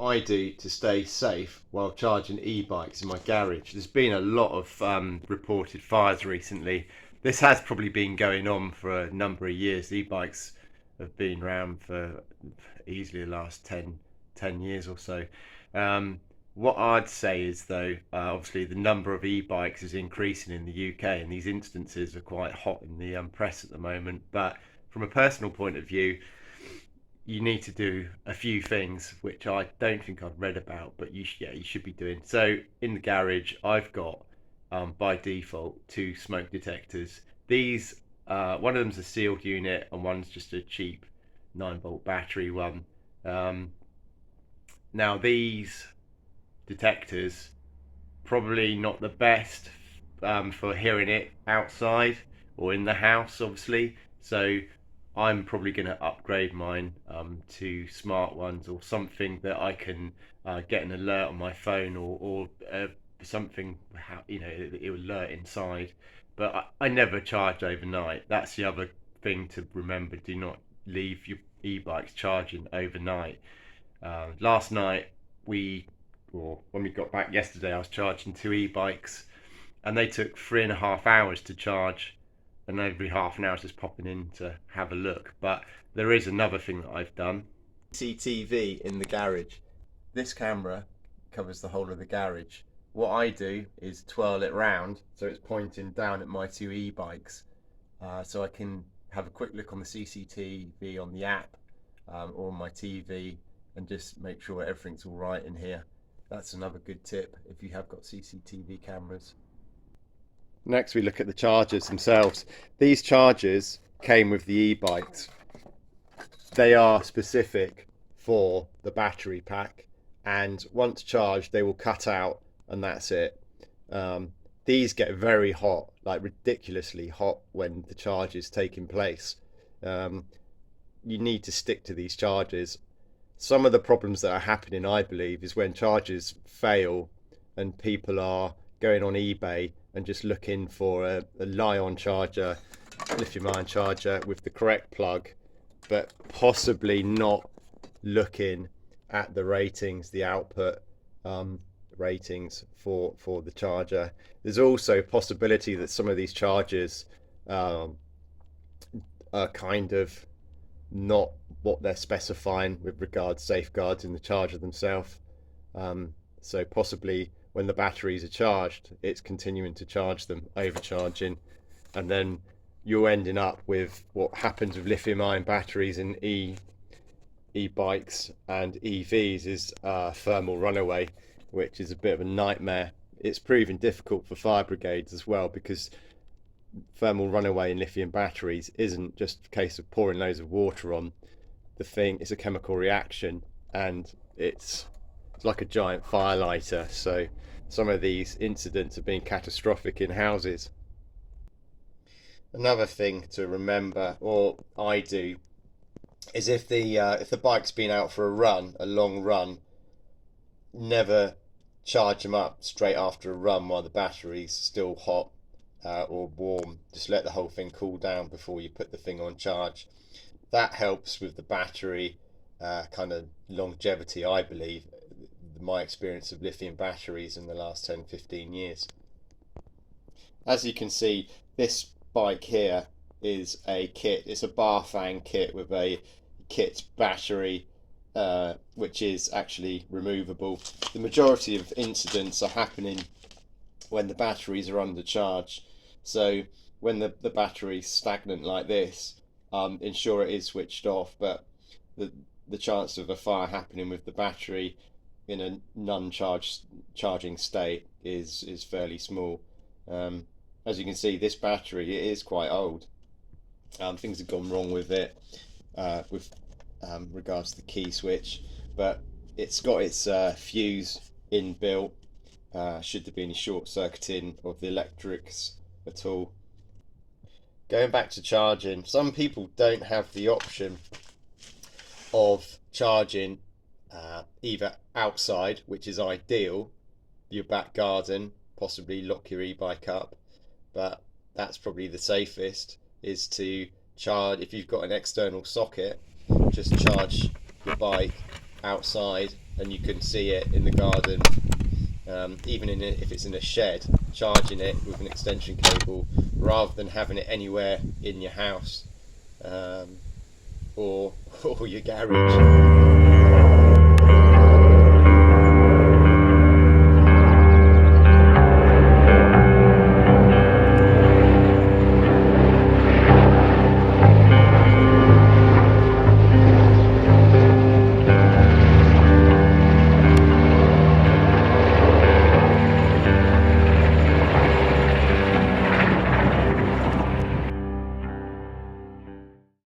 I do to stay safe while charging e-bikes in my garage. There's been a lot of reported fires recently. This has probably been going on for a number of years. E-bikes have been around for easily the last 10 years or so. What I'd say is, though, obviously the number of e-bikes is increasing in the UK, and these instances are quite hot in the press at the moment. But from a personal point of view, you need to do a few things which I don't think I've read about, but you should be doing. So in the garage, I've got by default two smoke detectors. These one of them's a sealed unit and one's just a cheap 9-volt battery one. Now these detectors probably not the best for hearing it outside or in the house, obviously. So I'm probably going to upgrade mine to smart ones, or something that I can get an alert on my phone, or something, it will alert inside. But I never charge overnight. That's the other thing to remember. Do not leave your e-bikes charging overnight. Last night, when we got back yesterday, I was charging two e-bikes, and they took 3.5 hours to charge, and every half an hour just popping in to have a look. But there is another thing that I've done. CCTV in the garage. This camera covers the whole of the garage. What I do is twirl it round so it's pointing down at my two e-bikes, so I can have a quick look on the CCTV on the app or on my TV, and just make sure everything's all right in here. That's another good tip if you have got CCTV cameras. Next, we look at the chargers themselves. These chargers came with the e-bikes. They are specific for the battery pack, and once charged they will cut out, and that's it. These get very hot, like ridiculously hot, when the charge is taking place. You need to stick to these chargers. Some of the problems that are happening, I believe, is when chargers fail and people are going on eBay and just looking for a Li-ion charger, lithium-ion charger with the correct plug, but possibly not looking at the ratings, the output ratings for the charger. There's also a possibility that some of these chargers are kind of not what they're specifying with regards safeguards in the charger themselves. So possibly when the batteries are charged, it's continuing to charge them, overcharging, and then you're ending up with what happens with lithium-ion batteries in e-bikes and EVs is thermal runaway, which is a bit of a nightmare. It's proving difficult for fire brigades as well, because thermal runaway in lithium batteries isn't just a case of pouring loads of water on the thing. It's a chemical reaction, and it's like a giant fire lighter. So some of these incidents have been catastrophic in houses. Another thing to remember, or I do, is if the bike's been out for a run, a long run, never charge them up straight after a run while the battery's still hot or warm. Just let the whole thing cool down before you put the thing on charge. That helps with the battery kind of longevity, I believe, my experience of lithium batteries in the last 10-15 years. As you can see, this bike here is a kit. It's a Barfang kit with a kit battery which is actually removable. The majority of incidents are happening when the batteries are under charge. So when the battery's stagnant like this, ensure it is switched off, but the chance of a fire happening with the battery in a non-charging state is fairly small. As you can see, this battery, it is quite old. Things have gone wrong with it with regards to the key switch, but it's got its fuse inbuilt. Should there be any short circuiting of the electrics at all. Going back to charging, some people don't have the option of charging either outside, which is ideal, your back garden, possibly lock your e-bike up, but that's probably the safest, is to charge. If you've got an external socket, just charge your bike outside and you can see it in the garden, even if it's in a shed, charging it with an extension cable rather than having it anywhere in your house, or your garage.